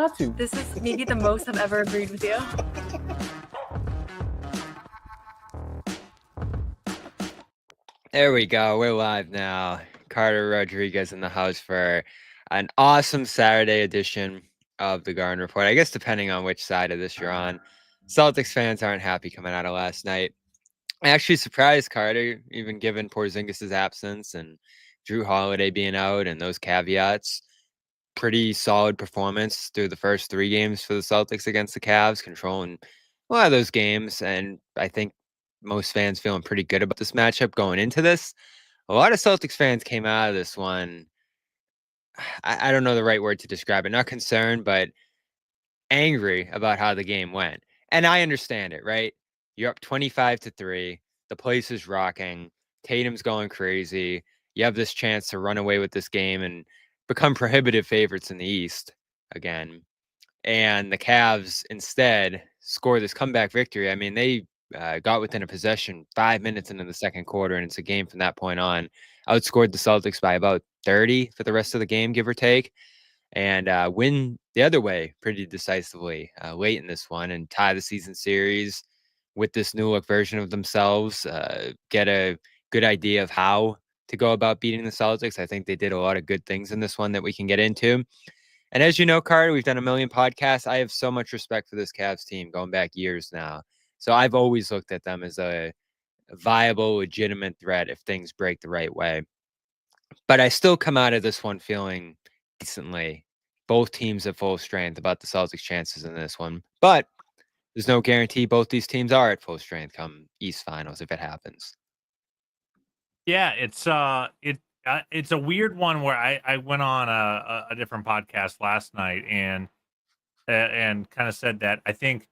not to. This is maybe the most I've ever agreed with you. There we go. We're live now. Carter Rodriguez in the house for an awesome Saturday edition of the Garland Report. I guess depending on which side of this you're on. Celtics fans aren't happy coming out of last night. Actually surprised Carter, even given Porzingis' absence and Drew Holiday being out and those caveats. Pretty solid performance through the first 3 games for the Celtics against the Cavs, controlling a lot of those games. And I think most fans feeling pretty good about this matchup going into this. A lot of Celtics fans came out of this one. I don't know the right word to describe it. Not concerned, but angry about how the game went. And I understand it, right? You're up 25-3. The place is rocking. Tatum's going crazy. You have this chance to run away with this game and become prohibitive favorites in the East again. And the Cavs instead score this comeback victory. I mean, they got within a possession 5 minutes into the second quarter, and it's a game from that point on. Outscored the Celtics by about 30 for the rest of the game, give or take, and win the other way pretty decisively late in this one and tie the season series with this new look version of themselves. Get a good idea of how to go about beating the Celtics. I think they did a lot of good things in this one that we can get into. And as you know, Carter, we've done a million podcasts. I have so much respect for this Cavs team going back years now. So I've always looked at them as a viable, legitimate threat if things break the right way. But I still come out of this one feeling decently. Both teams at full strength about the Celtics' chances in this one. But there's no guarantee both these teams are at full strength come East Finals if it happens. Yeah, it's a weird one where I went on a different podcast last night and kind of said that I think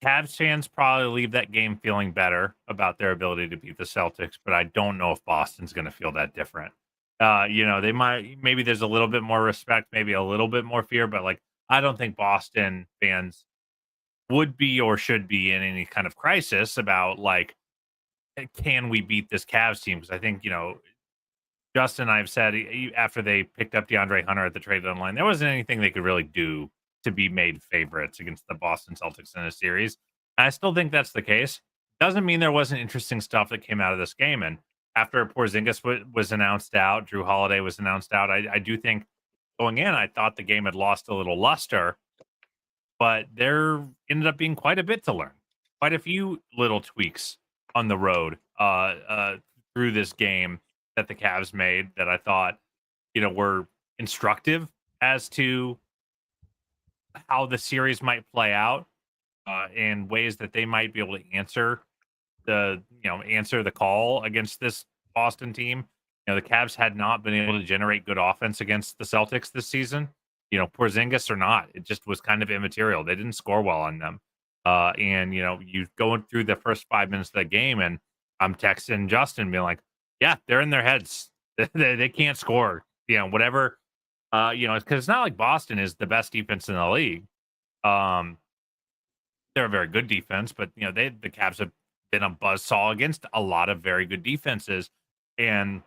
Cavs fans probably leave that game feeling better about their ability to beat the Celtics, but I don't know if Boston's going to feel that different. They maybe there's a little bit more respect, maybe a little bit more fear, but like I don't think Boston fans would be or should be in any kind of crisis about like, can we beat this Cavs team? Because I think, Justin and I have said after they picked up DeAndre Hunter at the trade deadline, there wasn't anything they could really do to be made favorites against the Boston Celtics in a series. And I still think that's the case. Doesn't mean there wasn't interesting stuff that came out of this game. And after Porzingis was announced out, Drew Holiday was announced out, I do think going in, I thought the game had lost a little luster, but there ended up being quite a bit to learn. Quite a few little tweaks on the road through this game that the Cavs made that I thought, were instructive as to how the series might play out in ways that they might be able to answer the call against this Boston team. The Cavs had not been able to generate good offense against the Celtics this season. Porzingis or not, it just was kind of immaterial. They didn't score well on them. And you going through the first 5 minutes of the game, and I'm texting Justin being like, yeah, they're in their heads. they can't score, whatever. Because it's not like Boston is the best defense in the league. They're a very good defense, but the Cavs have been a buzzsaw against a lot of very good defenses. And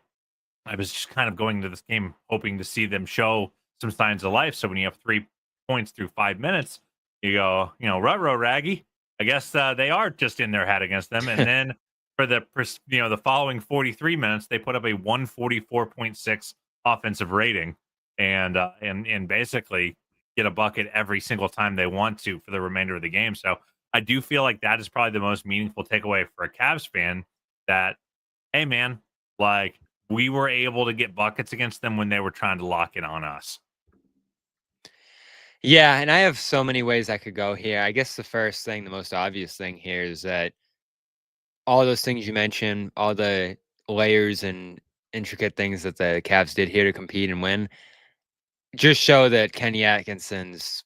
I was just kind of going into this game hoping to see them show some signs of life. So when you have 3 points through 5 minutes, you go, ruh-roh, Raggy. I guess they are just in their head against them. And then for the following 43 minutes, they put up a 144.6 offensive rating and basically get a bucket every single time they want to for the remainder of the game. So I do feel like that is probably the most meaningful takeaway for a Cavs fan that, hey, man, like we were able to get buckets against them when they were trying to lock it on us. Yeah, and I have so many ways I could go here. I guess the first thing, the most obvious thing here is that all those things you mentioned, all the layers and intricate things that the Cavs did here to compete and win, just show that Kenny Atkinson's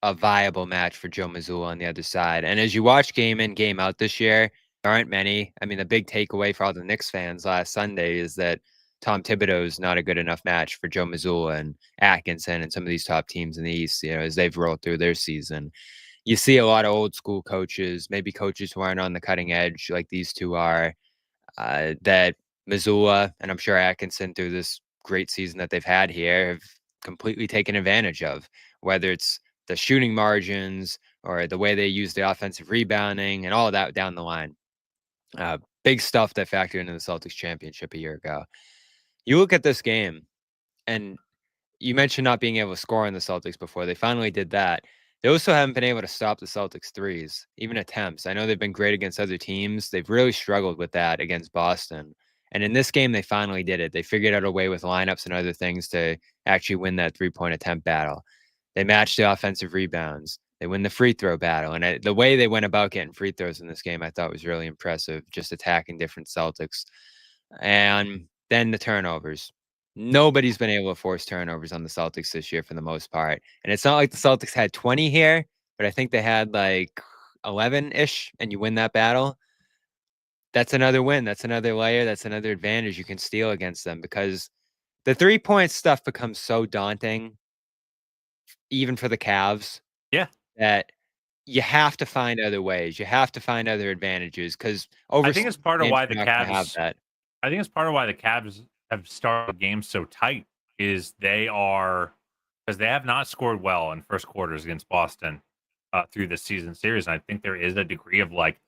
a viable match for Joe Mazzulla on the other side. And as you watch game in, game out this year, there aren't many. I mean, the big takeaway for all the Knicks fans last Sunday is that Tom Thibodeau is not a good enough match for Joe Mazzulla and Atkinson and some of these top teams in the East, as they've rolled through their season. You see a lot of old school coaches, maybe coaches who aren't on the cutting edge like these two are, that Mazzulla and I'm sure Atkinson through this great season that they've had here have completely taken advantage of, whether it's the shooting margins or the way they use the offensive rebounding and all of that down the line. Big stuff that factored into the Celtics championship a year ago. You look at this game, and you mentioned not being able to score on the Celtics before. They finally did that. They also haven't been able to stop the Celtics threes, even attempts. I know they've been great against other teams. They've really struggled with that against Boston. And in this game, they finally did it. They figured out a way with lineups and other things to actually win that three-point attempt battle. They matched the offensive rebounds. They win the free throw battle. And the way they went about getting free throws in this game, I thought was really impressive, just attacking different Celtics. And then the turnovers. Nobody's been able to force turnovers on the Celtics this year for the most part. And it's not like the Celtics had 20 here, but I think they had like 11-ish, and you win that battle. That's another win. That's another layer. That's another advantage you can steal against them, because the 3-point stuff becomes so daunting, even for the Cavs. Yeah. That you have to find other ways. You have to find other advantages, because I think it's part of why the have Cavs that. I think it's part of why the Cavs have started games so tight is because they have not scored well in first quarters against Boston through this season series. And I think there is a degree of like,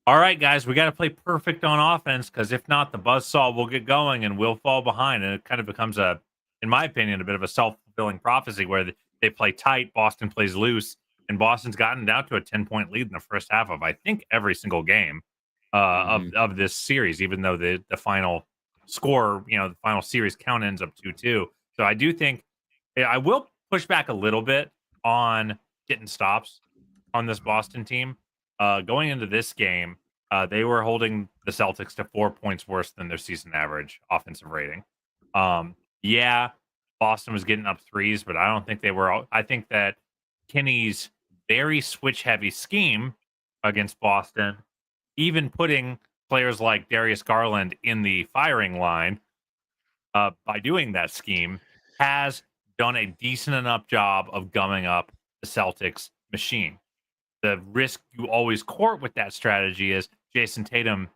all right, guys, we got to play perfect on offense, because if not, the buzzsaw will get going and we'll fall behind. And it kind of becomes in my opinion, a bit of a self-fulfilling prophecy where they play tight, Boston plays loose, and Boston's gotten down to a 10-point lead in the first half of, I think, every single game of this series, even though the final score, the final series count ends up 2-2. So I do think I will push back a little bit on getting stops on this Boston team. Going into this game, they were holding the Celtics to 4 points worse than their season average offensive rating. Yeah, Boston was getting up threes, but I don't think they were. I think that Kenny's very switch-heavy scheme against Boston, even putting players like Darius Garland in the firing line by doing that scheme, has done a decent enough job of gumming up the Celtics machine. The risk you always court with that strategy is Jason Tatum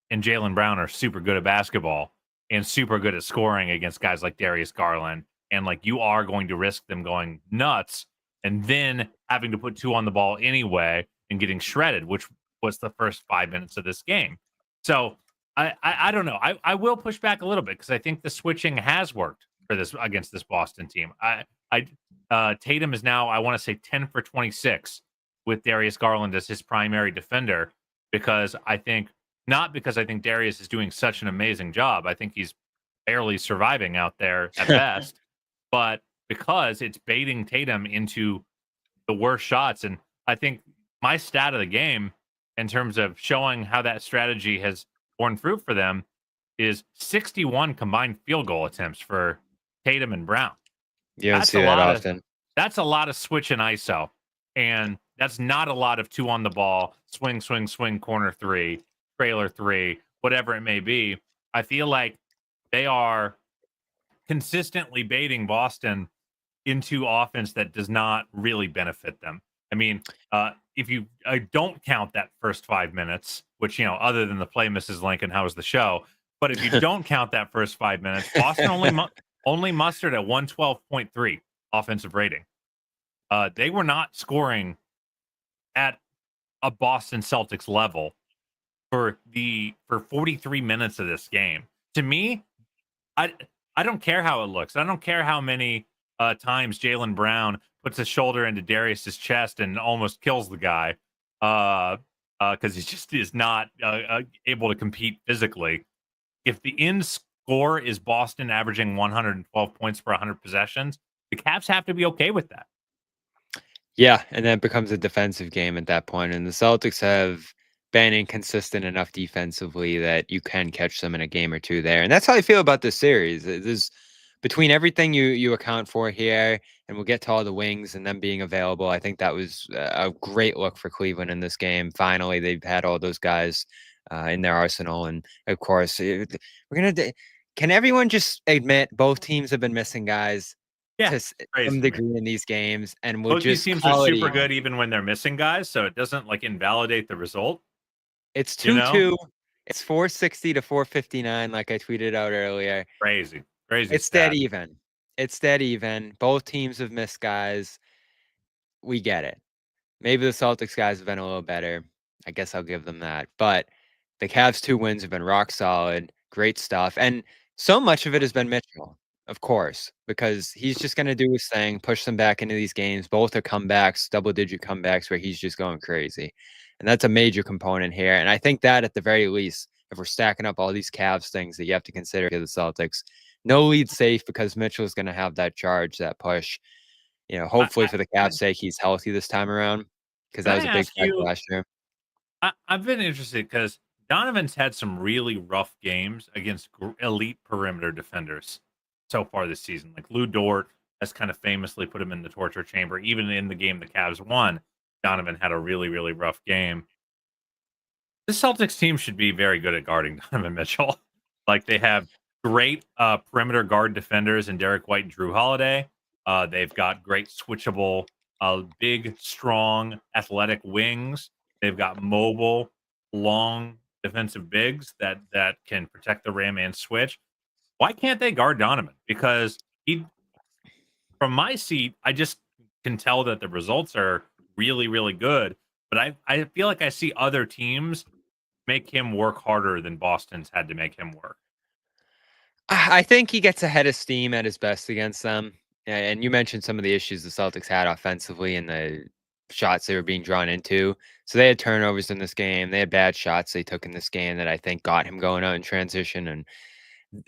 and Jaylen Brown are super good at basketball and super good at scoring against guys like Darius Garland. And like, you are going to risk them going nuts and then having to put 2 on the ball anyway and getting shredded, which was the first 5 minutes of this game. So I don't know. I will push back a little bit, because I think the switching has worked for this against this Boston team. Tatum is now, I want to say, 10 for 26 with Darius Garland as his primary defender, because I think Darius is doing such an amazing job. I think he's barely surviving out there at best, but because it's baiting Tatum into the worst shots. And I think my stat of the game, in terms of showing how that strategy has borne fruit for them, is 61 combined field goal attempts for Tatum and Brown. You don't see that often. That's a lot of switch and ISO. And that's not a lot of 2 on the ball, swing, corner 3, trailer 3, whatever it may be. I feel like they are consistently baiting Boston into offense that does not really benefit them. I mean, if you don't count that first 5 minutes, which, other than the play, Mrs. Lincoln, how was the show? But if you don't count that first 5 minutes, Boston only mustered at 112.3 offensive rating. They were not scoring at a Boston Celtics level for 43 minutes of this game. To me, I don't care how it looks. I don't care how many times Jaylen Brown puts his shoulder into Darius's chest and almost kills the guy because he just is not able to compete physically. If the end score is Boston averaging 112 points per 100 possessions, the Cavs have to be okay with that. Yeah, and then it becomes a defensive game at that point. And the Celtics have been inconsistent enough defensively that you can catch them in a game or two there. And that's how I feel about this series. There's, between everything you account for here, and we'll get to all the wings and them being available, I think that was a great look for Cleveland in this game. Finally, they've had all those guys in their arsenal. And of course, can everyone just admit both teams have been missing guys? To some degree in these games, and both these teams are super good even when they're missing guys, so it doesn't invalidate the result. It's 2-2. It's 460 to 459, like I tweeted out earlier. Crazy. It's dead even. Both teams have missed guys. we get it. Maybe the Celtics guys have been a little better. I guess I'll give them that. But the Cavs' 2 wins have been rock solid, great stuff. And so much of it has been Mitchell, of course, because he's just going to do his thing, push them back into these games. Both are comebacks, double-digit comebacks where he's just going crazy. And that's a major component here. And I think that at the very least, if we're stacking up all these Cavs things that you have to consider for the Celtics, no lead safe because Mitchell's going to have that charge, that push. Hopefully for the Cavs' sake, he's healthy this time around because that Can was I a big ask factor you? last year. I've been interested because Donovan's had some really rough games against elite perimeter defenders so far this season. Like Lou Dort has kind of famously put him in the torture chamber. Even in the game the Cavs won, Donovan had a really, really rough game. The Celtics team should be very good at guarding Donovan Mitchell. Like they have great perimeter guard defenders in Derek White and Drew Holiday. They've got great switchable, big, strong, athletic wings. They've got mobile, long defensive bigs that can protect the rim and switch. Why can't they guard Donovan? Because from my seat, I just can tell that the results are really, really good. But I feel like I see other teams make him work harder than Boston's had to make him work. I think he gets ahead of steam at his best against them. And you mentioned some of the issues the Celtics had offensively and the shots they were being drawn into. So they had turnovers in this game. They had bad shots they took in this game that I think got him going out in transition. And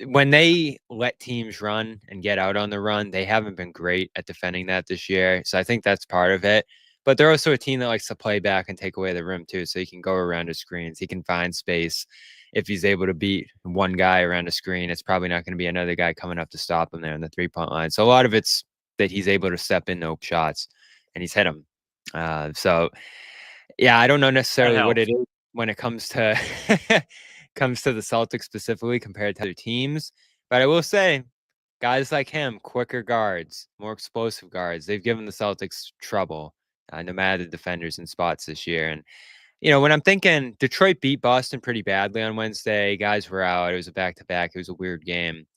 when they let teams run and get out on the run, they haven't been great at defending that this year. So I think that's part of it. But they're also a team that likes to play back and take away the rim too. So he can go around his screens. He can find space. If he's able to beat one guy around a screen, it's probably not going to be another guy coming up to stop him there in the 3-point line. So a lot of it's that he's able to step in no shots and he's hit them. So yeah, I don't know necessarily what it is when it comes to comes to the Celtics specifically compared to other teams. But I will say, guys like him, quicker guards, more explosive guards, they've given the Celtics trouble, no matter the defenders in spots this year. And, when I'm thinking Detroit beat Boston pretty badly on Wednesday, guys were out. It was a back-to-back. It was a weird game.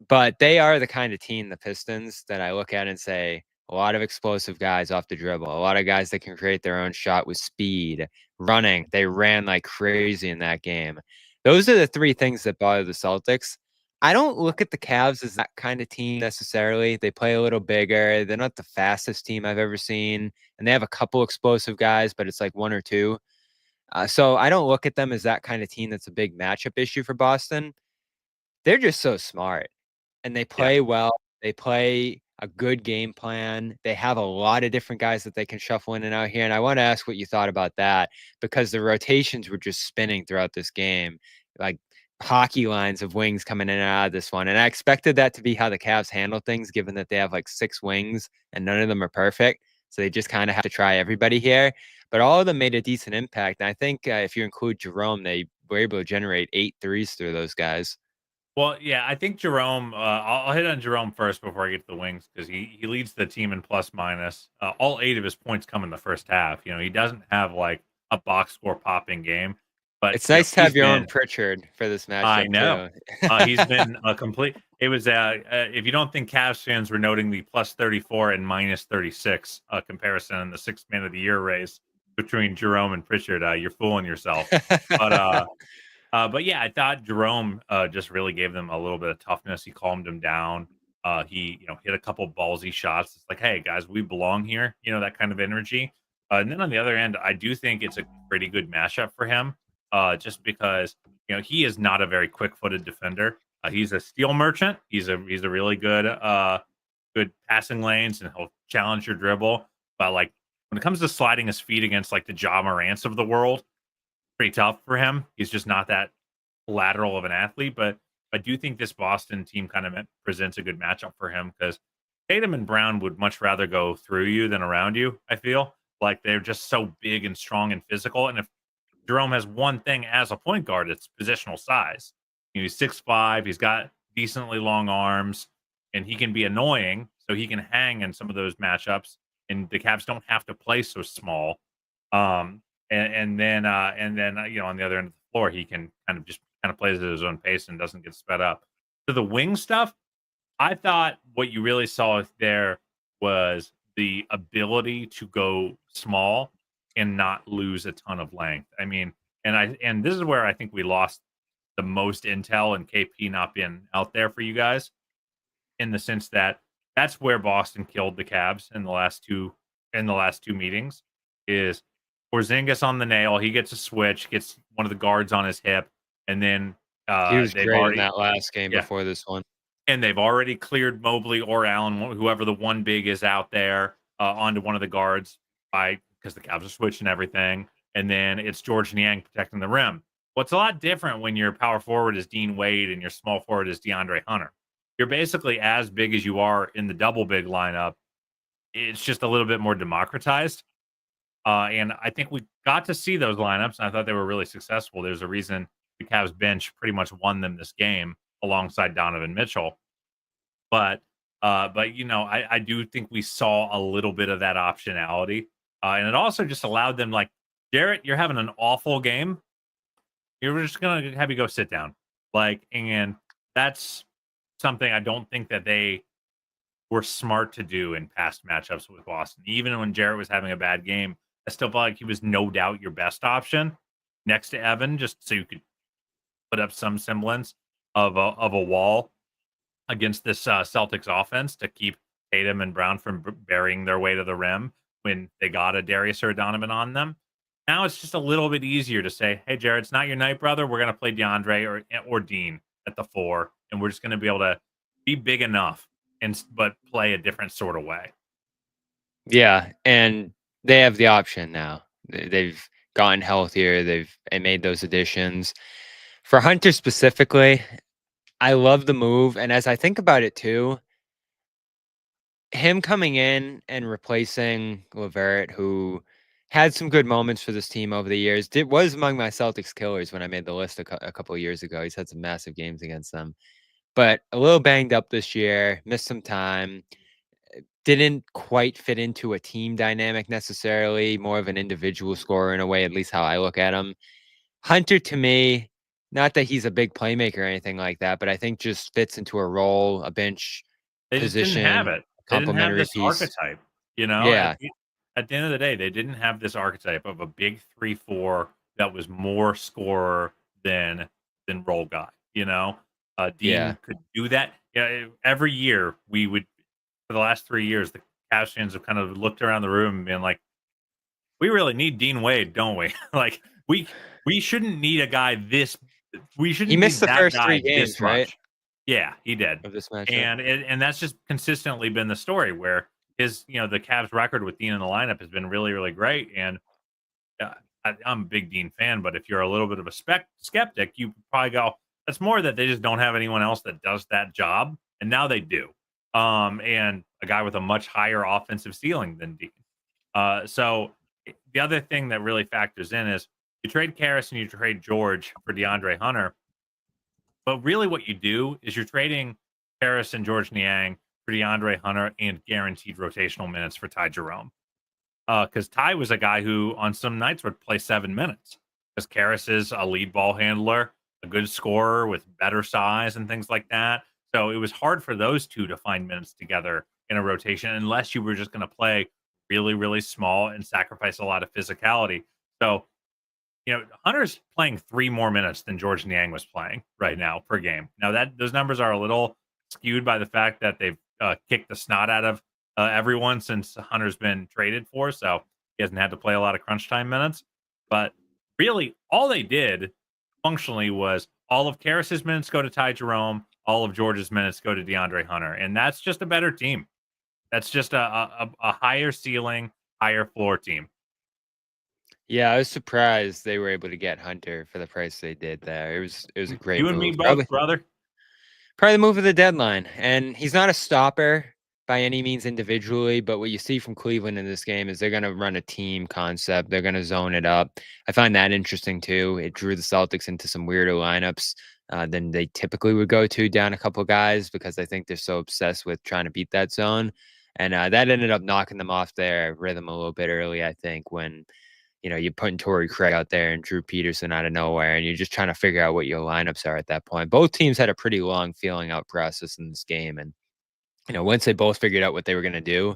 But they are the kind of team, the Pistons, that I look at and say, a lot of explosive guys off the dribble, a lot of guys that can create their own shot with speed, running. They ran like crazy in that game. Those are the 3 things that bother the Celtics. I don't look at the Cavs as that kind of team necessarily. They play a little bigger. They're not the fastest team I've ever seen. And they have a couple explosive guys, but it's like 1 or 2. So I don't look at them as that kind of team that's a big matchup issue for Boston. They're just so smart. And they play well. They play a good game plan. They have a lot of different guys that they can shuffle in and out here. And I want to ask what you thought about that because the rotations were just spinning throughout this game, like hockey lines of wings coming in and out of this one. And I expected that to be how the Cavs handle things, given that they have like 6 wings and none of them are perfect. So they just kind of have to try everybody here. But all of them made a decent impact. And I think if you include Jerome, they were able to generate 8 threes through those guys. Well, yeah, I think Jerome. I'll hit on Jerome first before I get to the wings because he leads the team in plus minus. All 8 of his points come in the first half. He doesn't have like a box score popping game, but it's nice to have your own Pritchard for this matchup. I know he's been a complete. It was if you don't think Cavs fans were noting the plus 34 and minus 36 comparison in the 6th man of the year race between Jerome and Pritchard, you're fooling yourself. But yeah, I thought Jerome just really gave them a little bit of toughness. He calmed them down. He hit a couple ballsy shots. It's like, hey guys, we belong here. That kind of energy. And then on the other end, I do think it's a pretty good matchup for him. Just because he is not a very quick-footed defender. He's a steal merchant. He's a really good good passing lanes, and he'll challenge your dribble. But like when it comes to sliding his feet against like the Ja Morants of the world, pretty tough for him. He's just not that lateral of an athlete, but I do think this Boston team kind of presents a good matchup for him because Tatum and Brown would much rather go through you than around you. I feel like they're just so big and strong and physical. And if Jerome has one thing as a point guard, it's positional size. He's 6'5", he's got decently long arms, and he can be annoying, so he can hang in some of those matchups. And the Cavs don't have to play so small. And then on the other end of the floor, he can kind of plays at his own pace and doesn't get sped up. So the wing stuff, I thought what you really saw there was the ability to go small and not lose a ton of length. I mean, and this is where I think we lost the most intel and KP not being out there for you guys, in the sense that that's where Boston killed the Cavs in the last two meetings. Is Porzingis on the nail? He gets a switch, gets one of the guards on his hip, and then He was they've great in already that last game yeah, before this one. and they've already cleared Mobley or Allen, whoever the one big is out there, onto one of the guards because the Cavs are switching everything, and then it's George Niang protecting the rim. What's a lot different when your power forward is Dean Wade and your small forward is DeAndre Hunter. You're basically as big as you are in the double big lineup. It's just a little bit more democratized. And I think we got to see those lineups, and I thought they were really successful. There's a reason the Cavs bench pretty much won them this game alongside Donovan Mitchell. But I do think we saw a little bit of that optionality. And it also just allowed them, like, Jarrett, you're having an awful game. You're just going to have you go sit down. And that's something I don't think that they were smart to do in past matchups with Boston. Even when Jarrett was having a bad game, I still felt like he was no doubt your best option next to Evan, just so you could put up some semblance of a wall against this Celtics offense to keep Tatum and Brown from burying their way to the rim when they got a Darius or a Donovan on them. Now it's just a little bit easier to say, hey, Jared, it's not your night, brother. We're going to play DeAndre or Dean at the 4, and we're just going to be able to be big enough but play a different sort of way. Yeah, and they have the option now. They've gotten healthier. They've made those additions. For Hunter specifically, I love the move, and as I think about it too, him coming in and replacing LeVert, who had some good moments for this team over the years, was among my Celtics killers when I made the list a couple of years ago. He's had some massive games against them, but a little banged up this year, missed some time, didn't quite fit into a team dynamic necessarily, more of an individual scorer in a way, at least how I look at him. Hunter, to me, not that he's a big playmaker or anything like that, but I think just fits into a role, a bench They position. just didn't have it. They didn't have this piece. archetype, you know? Yeah. At the end of the day, they didn't have this archetype of a big 3-4 that was more scorer than role guy, you know? Dean could do that. Yeah, every year for the last 3 years, the Cavs fans have kind of looked around the room and been like, we really need Dean Wade, don't we? Like, we shouldn't need a guy this. We shouldn't. He missed need the that first guy 3 games, this right? much. Yeah, he did. Of this matchup. And that's just consistently been the story where the Cavs record with Dean in the lineup has been really, really great. And I'm a big Dean fan, but if you're a little bit of a skeptic, you probably go, that's more that they just don't have anyone else that does that job. And now they do. And a guy with a much higher offensive ceiling than Dean. So the other thing that really factors in is you trade Karras and you trade George for DeAndre Hunter. But really what you do is you're trading Karras and George Niang for DeAndre Hunter and guaranteed rotational minutes for Ty Jerome. Because Ty was a guy who on some nights would play 7 minutes. Because Karras is a lead ball handler, a good scorer with better size and things like that. So it was hard for those two to find minutes together in a rotation unless you were just going to play really, really small and sacrifice a lot of physicality. So Hunter's playing 3 more minutes than George Niang was playing right now per game. Now those numbers are a little skewed by the fact that they've kicked the snot out of everyone since Hunter's been traded for, so he hasn't had to play a lot of crunch time minutes. But really, all they did functionally was all of Karras' minutes go to Ty Jerome, all of George's minutes go to DeAndre Hunter, and that's just a better team. That's just a higher ceiling, higher floor team. Yeah, I was surprised they were able to get Hunter for the price they did there. It was a great You move. and me both, brother. Probably the move of the deadline. And he's not a stopper by any means individually, but what you see from Cleveland in this game is they're going to run a team concept. They're going to zone it up. I find that interesting too. It drew the Celtics into some weirder lineups than they typically would go to, down a couple guys, because I think they're so obsessed with trying to beat that zone. And that ended up knocking them off their rhythm a little bit early, I think, when you're putting Torrey Craig out there and Drew Peterson out of nowhere, and you're just trying to figure out what your lineups are at that point. Both teams had a pretty long feeling out process in this game. And, once they both figured out what they were going to do,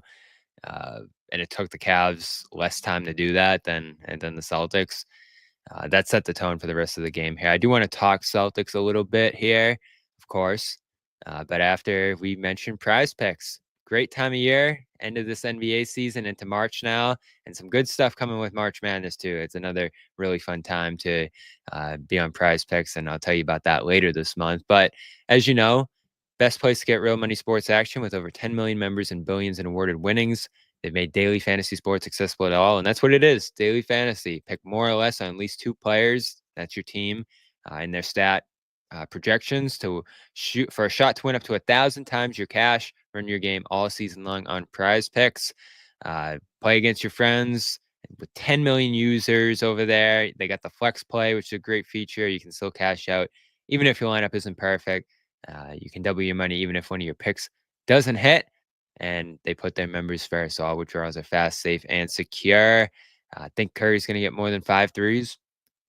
and it took the Cavs less time to do that than the Celtics. That set the tone for the rest of the game here. I do want to talk Celtics a little bit here, of course, but after we mentioned Prize Picks. Great time of year, end of this NBA season into March now, and some good stuff coming with March Madness too. It's another really fun time to be on Prize Picks, and I'll tell you about that later this month. But as you know, best place to get real money sports action with over 10 million members and billions in awarded winnings. They've made daily fantasy sports accessible to all, and that's what it is, daily fantasy. Pick more or less on at least 2 players, that's your team, in their stat projections to shoot for a shot to win up to 1,000 times your cash. Run your game all season long on Prize Picks. Play against your friends with 10 million users over there. They got the flex play, which is a great feature. You can still cash out even if your lineup isn't perfect. You can double your money even if one of your picks doesn't hit. And they put their members first. So all withdrawals are fast, safe, and secure. I think Curry's going to get more than 5 threes.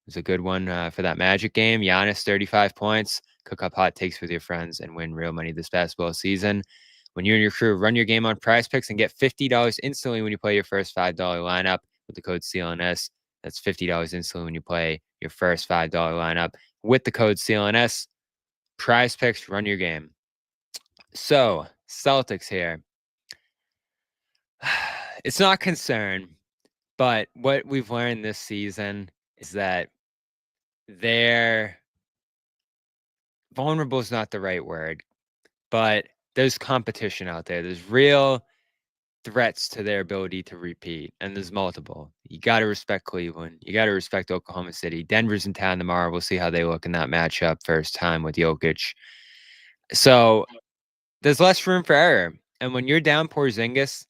It's a good one for that Magic game. Giannis, 35 points. Cook up hot takes with your friends and win real money this basketball season. When you and your crew run your game on Prize Picks and get $50 instantly when you play your first $5 lineup with the code CLNS. That's $50 instantly when you play your first $5 lineup with the code CLNS. Prize Picks, run your game. So, Celtics here. It's not concern, but what we've learned this season is that they're vulnerable is not the right word, but there's competition out there. There's real threats to their ability to repeat, and there's multiple. You got to respect Cleveland. You got to respect Oklahoma City. Denver's in town tomorrow. We'll see how they look in that matchup first time with Jokic. So there's less room for error. And when you're down Porzingis,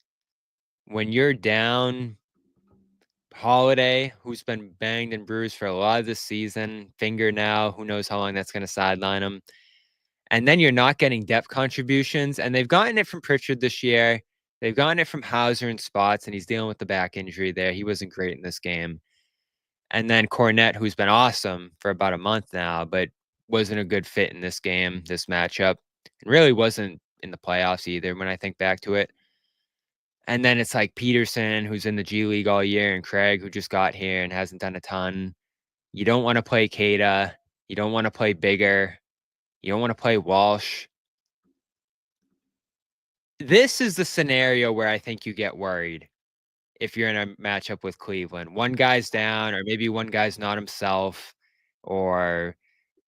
when you're down Holiday, who's been banged and bruised for a lot of this season, finger now, who knows how long that's going to sideline him. And then you're not getting depth contributions. And they've gotten it from Pritchard this year. They've gotten it from Hauser in spots, and he's dealing with the back injury there. He wasn't great in this game. And then Cornette, who's been awesome for about a month now, but wasn't a good fit in this game, this matchup. And really wasn't in the playoffs either when I think back to it. And then it's like Peterson, who's in the G League all year, and Craig, who just got here and hasn't done a ton. You don't want to play Kada. You don't want to play Bigger. You don't want to play Walsh. This is the scenario where I think you get worried if you're in a matchup with Cleveland. One guy's down, or maybe one guy's not himself, or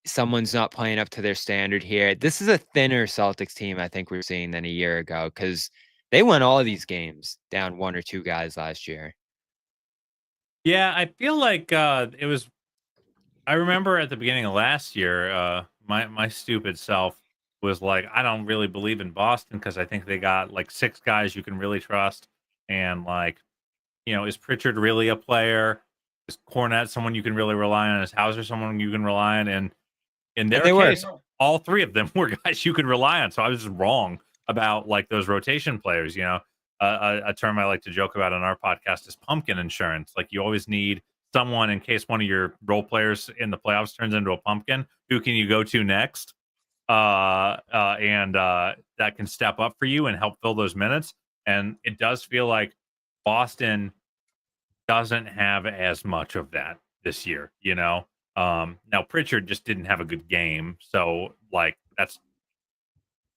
someone's not playing up to their standard here. This is a thinner Celtics team I think we're seeing than a year ago, because they won all of these games down 1 or 2 guys last year. Yeah, I feel like it was. I remember at the beginning of last year, my stupid self was like, I don't really believe in Boston because I think they got like 6 guys you can really trust, and like, is Pritchard really a player? Is Cornette someone you can really rely on? Is Hauser someone you can rely on? And in their case, all 3 of them were guys you could rely on. So I was just wrong about like those rotation players. A term I like to joke about on our podcast is pumpkin insurance. Like, you always need someone in case one of your role players in the playoffs turns into a pumpkin. Who can you go to next? And that can step up for you and help fill those minutes. And it does feel like Boston doesn't have as much of that this year, Now Pritchard just didn't have a good game, so like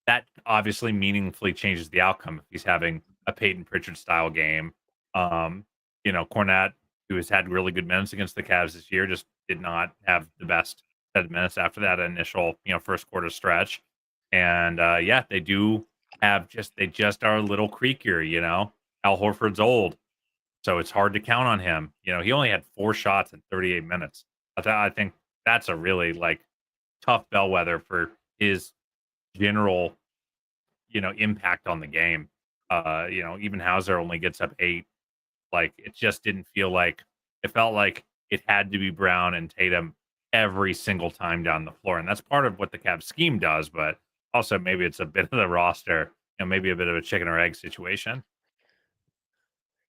that obviously meaningfully changes the outcome if he's having a Peyton Pritchard style game. Cornette, who has had really good minutes against the Cavs this year, just did not have the best set of minutes after that initial, first quarter stretch. And they do have they just are a little creakier, Al Horford's old, so it's hard to count on him. He only had 4 shots in 38 minutes. I think that's a really like tough bellwether for his general, impact on the game. Even Hauser only gets up 8. Like, it just didn't feel like it felt like it had to be Brown and Tatum every single time down the floor. And that's part of what the Cavs scheme does, but also maybe it's a bit of the roster, maybe a bit of a chicken or egg situation.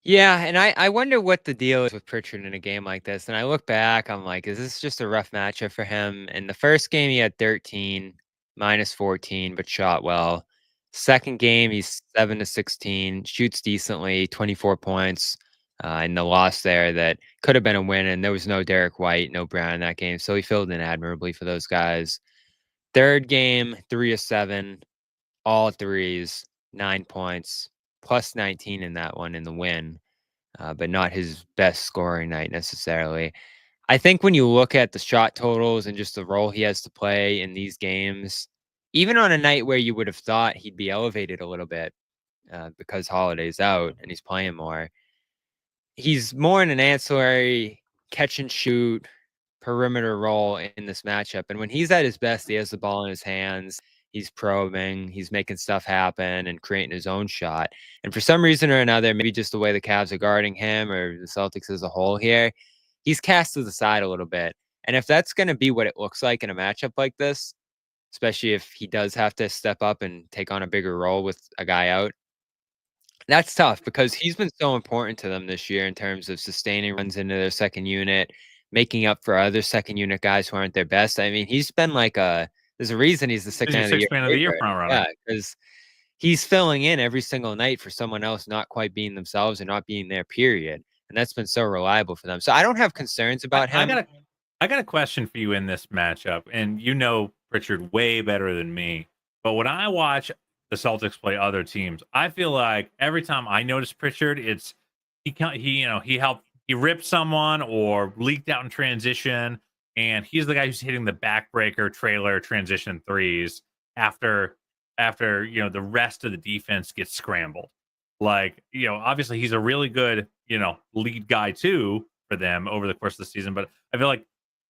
Yeah, and I wonder what the deal is with Pritchard in a game like this. And I look back, I'm like, is this just a rough matchup for him? In the first game, he had 13, minus 14, but shot well. Second game, he's 7-16, shoots decently, 24 points. In the loss there that could have been a win, and there was no Derek White, no Brown in that game, so he filled in admirably for those guys. Third game, 3 of 7, all threes, 9 points, plus 19 in that one in the win, but not his best scoring night necessarily. I think when you look at the shot totals and just the role he has to play in these games, even on a night where you would have thought he'd be elevated a little bit because Holiday's out and he's playing more, he's more in an ancillary catch and shoot perimeter role in this matchup. And when he's at his best, he has the ball in his hands. He's probing, he's making stuff happen and creating his own shot. And for some reason or another, maybe just the way the Cavs are guarding him or the Celtics as a whole here, he's cast to the side a little bit. And if that's going to be what it looks like in a matchup like this, especially if he does have to step up and take on a bigger role with a guy out, that's tough because he's been so important to them this year in terms of sustaining runs into their second unit, making up for other second unit guys who aren't their best. I mean, he's been like there's a reason he's the He's your man of the year. sixth man of the year front runner. Yeah, because he's filling in every single night for someone else not quite being themselves or not being there, period. And that's been so reliable for them. So I don't have concerns about him. I got a question for you in this matchup, and you know Pritchard way better than me. But when I watch the Celtics play other teams, I feel like every time I notice Pritchard, it's he ripped someone or leaked out in transition, and he's the guy who's hitting the backbreaker trailer transition threes after the rest of the defense gets scrambled. Like, obviously he's a really good lead guy too for them over the course of the season, but I feel like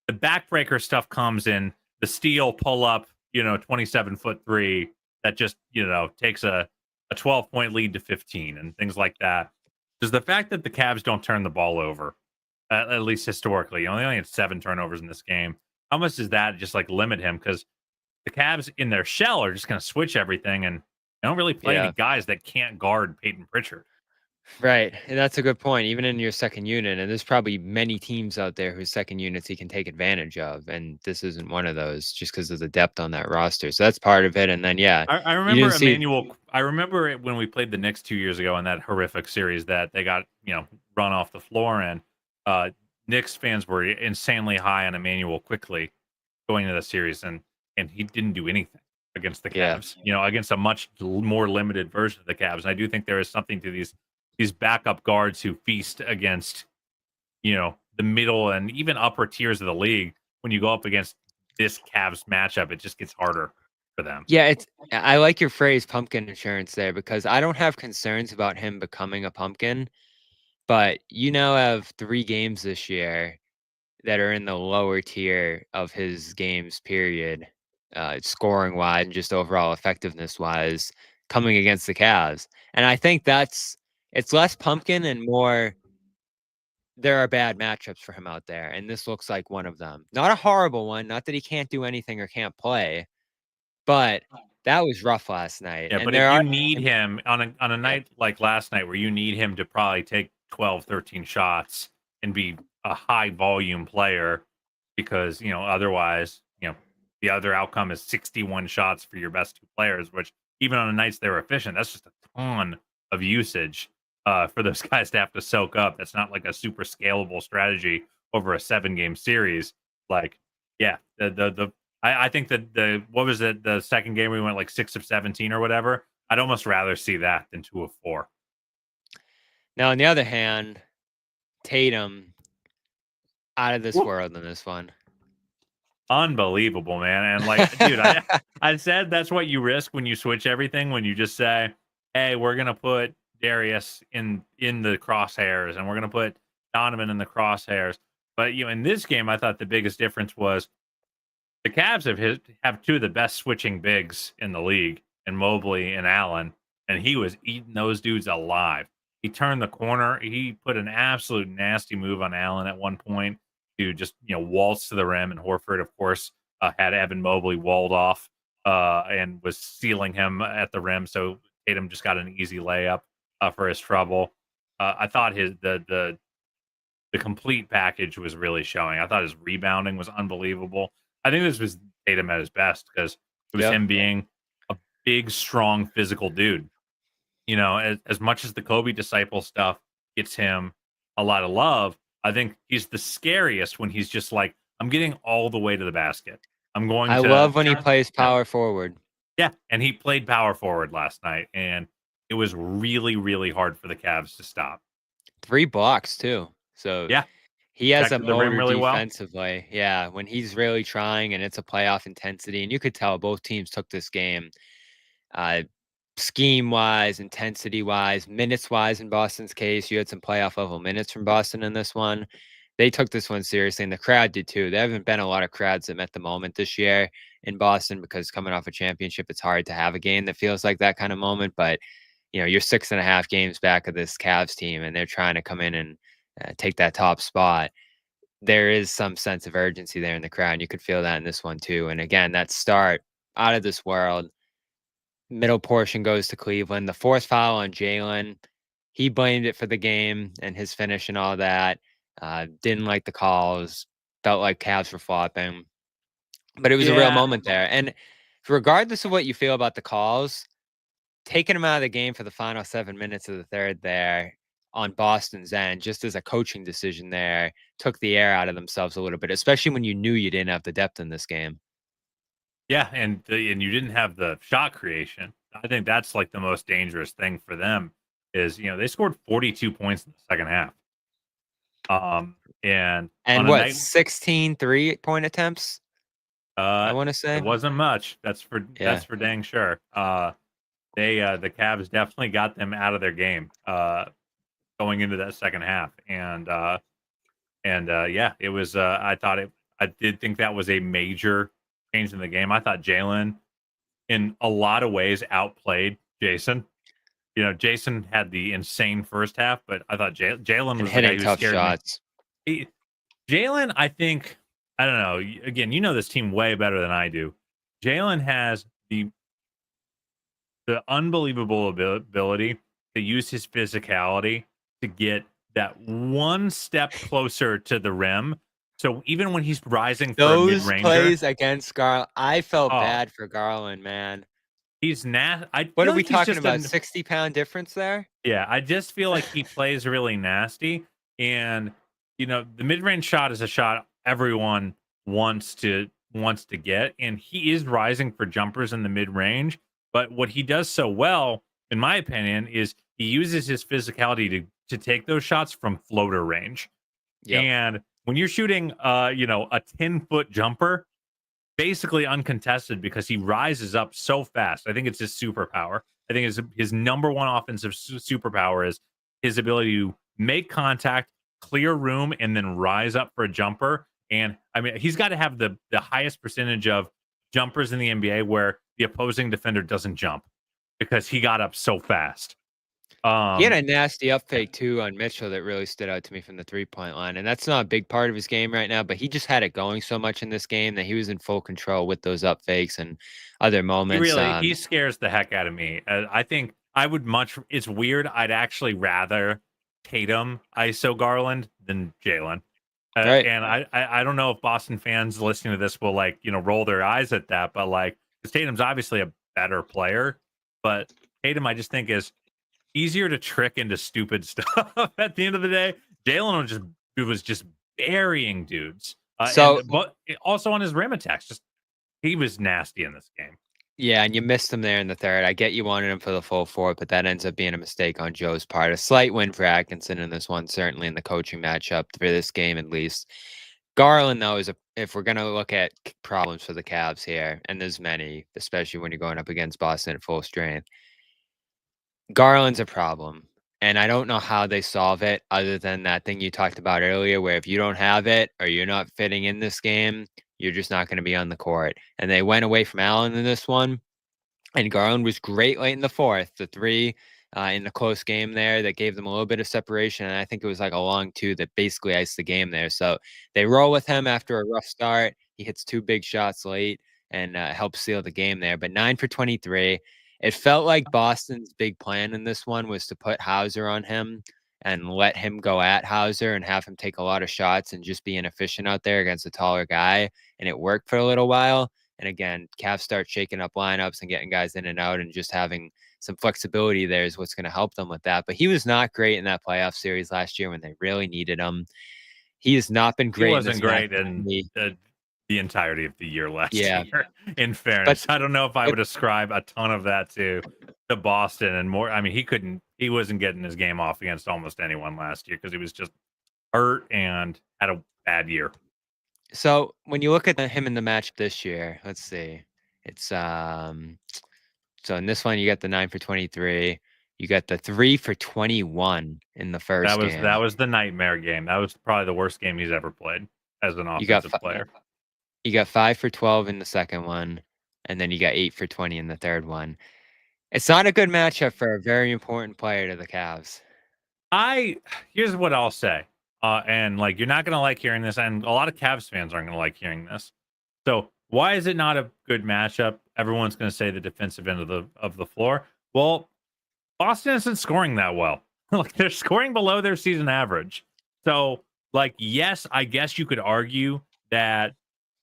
the backbreaker stuff comes in the steal pull up 27-foot three that just takes a 12-point lead to 15 and things like that. Does the fact that the Cavs don't turn the ball over, at least historically, they only had 7 turnovers in this game, how much does that just like limit him? Because the Cavs in their shell are just going to switch everything, and they don't really play any guys that can't guard Peyton Pritchard. Right. And that's a good point. Even in your second unit, and there's probably many teams out there whose second units he can take advantage of. And this isn't one of those just because of the depth on that roster. So that's part of it. And then, I remember Emmanuel. I remember it when we played the Knicks 2 years ago in that horrific series that they got, run off the floor. And Knicks fans were insanely high on Emmanuel quickly going into the series. And he didn't do anything against the Cavs, against a much more limited version of the Cavs. And I do think there is something to these backup guards who feast against, the middle and even upper tiers of the league. When you go up against this Cavs matchup, it just gets harder for them. Yeah, I like your phrase pumpkin insurance there because I don't have concerns about him becoming a pumpkin, but you now have 3 games this year that are in the lower tier of his games, period, scoring wise and just overall effectiveness wise, coming against the Cavs. And I think it's less pumpkin and more there are bad matchups for him out there, and this looks like one of them. Not a horrible one, not that he can't do anything or can't play, but that was rough last night. Yeah, and but if you need him on a night like last night where you need him to probably take 12, 13 shots and be a high volume player because, otherwise, the other outcome is 61 shots for your best 2 players, which even on the nights they were efficient, that's just a ton of usage for those guys to have to soak up. That's not like a super scalable strategy over a 7-game series. Like, yeah, I think that what was it? The second game we went like 6 of 17 or whatever. I'd almost rather see that than 2 of 4. Now, on the other hand, Tatum out of this world in this one. Unbelievable, man. And like, dude, I said that's what you risk when you switch everything, when you just say, hey, we're going to put Darius in the crosshairs and we're going to put Donovan in the crosshairs. But, in this game, I thought the biggest difference was the Cavs have 2 of the best switching bigs in the league, and Mobley and Allen, and he was eating those dudes alive. He turned the corner. He put an absolute nasty move on Allen at one point to just, waltz to the rim, and Horford, of course, had Evan Mobley walled off and was sealing him at the rim, so Tatum just got an easy layup for his trouble. I thought the complete package was really showing. I thought his rebounding was unbelievable. I think this was Tatum at his best because it was him being a big, strong, physical dude. You know, as much as the Kobe disciple stuff gets him a lot of love, I think he's the scariest when he's just like, I'm getting all the way to the basket. I'm going I to love when he plays power forward. Yeah, and he played power forward last night, and it was really, really hard for the Cavs to stop. 3 blocks too. So Yeah, he has a protected the rim motor really well. defensively. Yeah, when he's really trying and it's a playoff intensity, and you could tell both teams took this game scheme-wise, intensity-wise, minutes-wise in Boston's case. You had some playoff level minutes from Boston in this one. They took this one seriously, and the crowd did too. There haven't been a lot of crowds that met the moment this year in Boston because coming off a championship, it's hard to have a game that feels like that kind of moment. But, you know, you're 6.5 games back of this Cavs team, and they're trying to come in and take that top spot. There is some sense of urgency there in the crowd, and you could feel that in this one too. And again, that start out of this world. Middle portion goes to Cleveland. The 4th foul on Jalen, he blamed it for the game and his finish and all that. Didn't like the calls. Felt like Cavs were flopping. But it was a real moment there. And regardless of what you feel about the calls, taking him out of the game for the final 7 minutes of the third there on Boston's end, just as a coaching decision there, took the air out of themselves a little bit, especially when you knew you didn't have the depth in this game. Yeah, and you didn't have the shot creation. I think that's like the most dangerous thing for them is, you know, they scored 42 points in the second half. And what, 16 3-point attempts? I want to say it wasn't much. That's for dang sure. The Cavs definitely got them out of their game going into that second half, and yeah, it was. I did think that was a major change in the game. I thought Jalen, in a lot of ways, outplayed Jason. You know, Jason had the insane first half, but I thought Jalen was hitting the guy who tough scared shots. me. Jalen, I think, I don't know. Again, you know this team way better than I do. Jalen has the unbelievable ability to use his physicality to get that one step closer to the rim. So even when he's rising for a mid-ranger, plays against Garland, I felt bad for Garland, man. He's nasty. What are we talking about? 60-pound difference there? Yeah, I just feel like he plays really nasty. And, you know, the mid-range shot is a shot everyone wants to get. And he is rising for jumpers in the mid-range. But what he does so well, in my opinion, is he uses his physicality to take those shots from floater range. Yep. And when you're shooting, you know, a 10-foot jumper, basically uncontested because he rises up so fast. I think it's his superpower. I think his number one offensive superpower is his ability to make contact, clear room, and then rise up for a jumper. And I mean, he's got to have the highest percentage of jumpers in the NBA where the opposing defender doesn't jump because he got up so fast. He had a nasty up fake too on Mitchell that really stood out to me from the 3-point line. And that's not a big part of his game right now, but he just had it going so much in this game that he was in full control with those up fakes and other moments. He scares the heck out of me. I think I would it's weird. I'd actually rather Tatum ISO Garland than Jalen. Right. And I don't know if Boston fans listening to this will, like, you know, roll their eyes at that, but like, because Tatum's obviously a better player, but Tatum I just think is easier to trick into stupid stuff at the end of the day. Jalen was just burying dudes. But also on his rim attacks, he was nasty in this game. Yeah, and you missed him there in the third. I get you wanted him for the full 4, but that ends up being a mistake on Joe's part. A slight win for Atkinson in this one, certainly in the coaching matchup for this game at least. Garland, though, if we're going to look at problems for the Cavs here, and there's many, especially when you're going up against Boston at full strength, Garland's a problem, and I don't know how they solve it other than that thing you talked about earlier, where if you don't have it or you're not fitting in this game, you're just not going to be on the court. And they went away from Allen in this one, and Garland was great late in the fourth. The 3 in the close game there that gave them a little bit of separation, and I think it was like a long 2 that basically iced the game there. So they roll with him after a rough start. He hits 2 big shots late and helps seal the game there. But 9 for 23. It felt like Boston's big plan in this one was to put Hauser on him and let him go at Hauser and have him take a lot of shots and just be inefficient out there against a taller guy. And it worked for a little while. And again, Cavs start shaking up lineups and getting guys in and out, and just having some flexibility there is what's going to help them with that. But he was not great in that playoff series last year when they really needed him. He has not been great. He wasn't great in the entirety of the year last year. In fairness, I don't know if I would ascribe a ton of that to Boston and more. I mean, he wasn't getting his game off against almost anyone last year because he was just hurt and had a bad year. So when you look at him in the match this year, let's see, it's so in this one you got the 9 for 23, you got the 3 for 21 in the first game. That was the nightmare game. That was probably the worst game he's ever played as an offensive player. You got 5 for 12 in the second one, and then you got 8 for 20 in the third one. It's not a good matchup for a very important player to the Cavs. Here's what I'll say. And like, you're not going to like hearing this, and a lot of Cavs fans aren't going to like hearing this. So why is it not a good matchup? Everyone's going to say the defensive end of the floor. Well, Boston isn't scoring that well. Like, they're scoring below their season average. So, like, yes, I guess you could argue that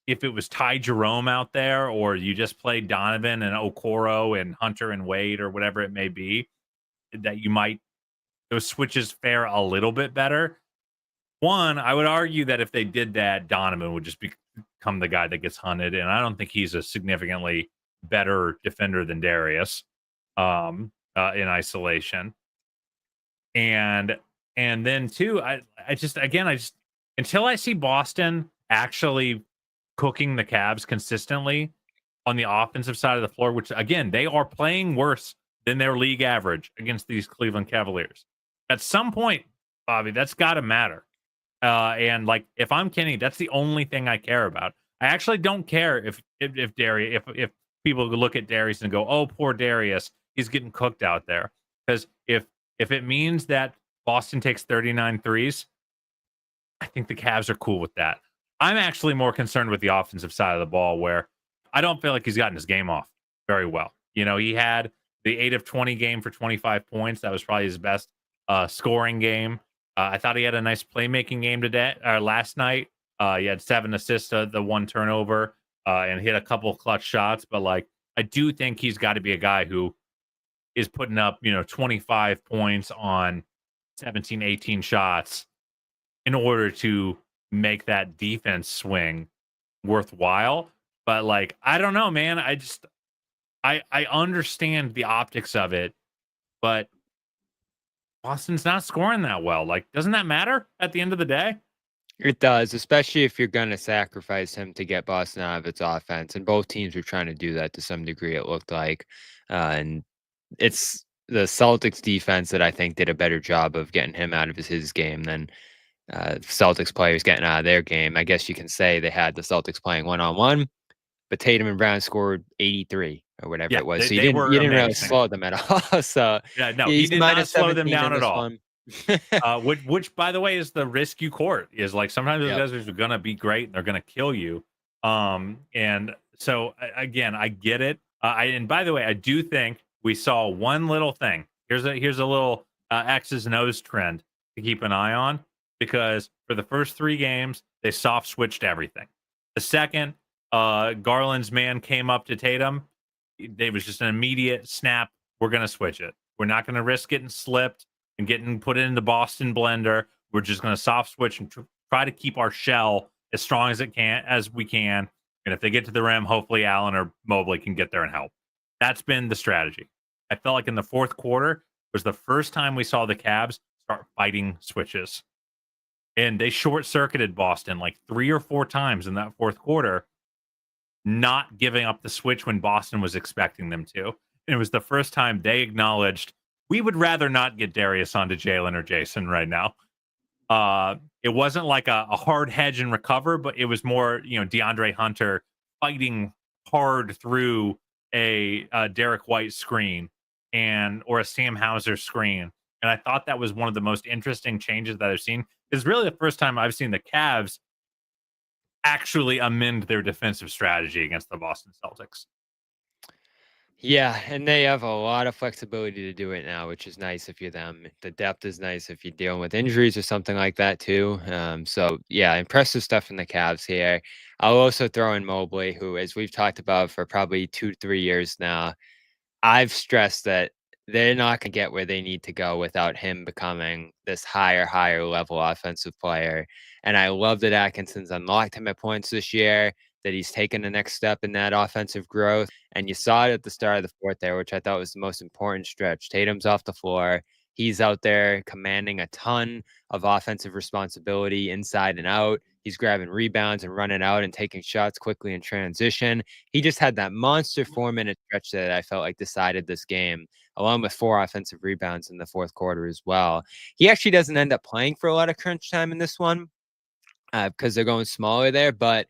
if it was Ty Jerome out there, or you just played Donovan and Okoro and Hunter and Wade or whatever it may be, that those switches fare a little bit better. One, I would argue that if they did that, Donovan would just become the guy that gets hunted, and I don't think he's a significantly better defender than Darius in isolation. And then two, I just until I see Boston actually cooking the Cavs consistently on the offensive side of the floor, which again, they are playing worse than their league average against these Cleveland Cavaliers. At some point, Bobby, that's got to matter. And like, if I'm Kenny, that's the only thing I care about. I actually don't care if people look at Darius and go, "Oh, poor Darius, he's getting cooked out there." Because if it means that Boston takes 39 threes, I think the Cavs are cool with that. I'm actually more concerned with the offensive side of the ball, where I don't feel like he's gotten his game off very well. You know, he had the 8 of 20 game for 25 points. That was probably his best scoring game. I thought he had a nice playmaking game last night. He had 7 assists, the 1 turnover, and hit a couple clutch shots. But like, I do think he's got to be a guy who is putting up, 25 points on 17, 18 shots in order to make that defense swing worthwhile. But like, I don't know, man. I understand the optics of it, but Boston's not scoring that well. Like, doesn't that matter at the end of the day? It does, especially if you're going to sacrifice him to get Boston out of its offense. And both teams were trying to do that to some degree, it looked like. And it's the Celtics defense that I think did a better job of getting him out of his game than Celtics players getting out of their game. I guess you can say they had the Celtics playing one-on-one, but Tatum and Brown scored 83 or whatever it was. So you didn't really slow them at all. So yeah, no, he did not slow them down at all. Which, by the way, is the risk you court. Is like, sometimes those guys are going to be great and they're going to kill you. And so again, I get it. And by the way, I do think we saw one little thing. Here's a little X's and O's trend to keep an eye on, because for the first 3 games they soft switched everything. The second Garland's man came up to Tatum, it was just an immediate snap. We're going to switch it. We're not going to risk getting slipped and getting put in the Boston blender. We're just going to soft switch and try to keep our shell as strong as we can. And if they get to the rim, hopefully Allen or Mobley can get there and help. That's been the strategy. I felt like in the fourth quarter was the first time we saw the Cavs start fighting switches. And they short-circuited Boston like 3 or 4 times in that fourth quarter, not giving up the switch when Boston was expecting them to. And it was the first time they acknowledged, we would rather not get Darius onto Jalen or Jason right now. It wasn't like a hard hedge and recover, but it was more, DeAndre Hunter fighting hard through a Derek White screen or a Sam Hauser screen. And I thought that was one of the most interesting changes that I've seen. It's really the first time I've seen the Cavs actually amend their defensive strategy against the Boston Celtics. Yeah, and they have a lot of flexibility to do it now, which is nice if you're them. The depth is nice if you're dealing with injuries or something like that too. So yeah, impressive stuff from the Cavs here. I'll also throw in Mobley, who, as we've talked about for probably 2 to 3 years now, I've stressed that they're not gonna get where they need to go without him becoming this higher level offensive player. And I love that Atkinson's unlocked him at points this year, that he's taken the next step in that offensive growth. And you saw it at the start of the fourth there, which I thought was the most important stretch. Tatum's off the floor. He's out there commanding a ton of offensive responsibility inside and out. He's grabbing rebounds and running out and taking shots quickly in transition. He just had that monster 4-minute stretch that I felt like decided this game, along with 4 offensive rebounds in the fourth quarter as well. He actually doesn't end up playing for a lot of crunch time in this one because they're going smaller there. But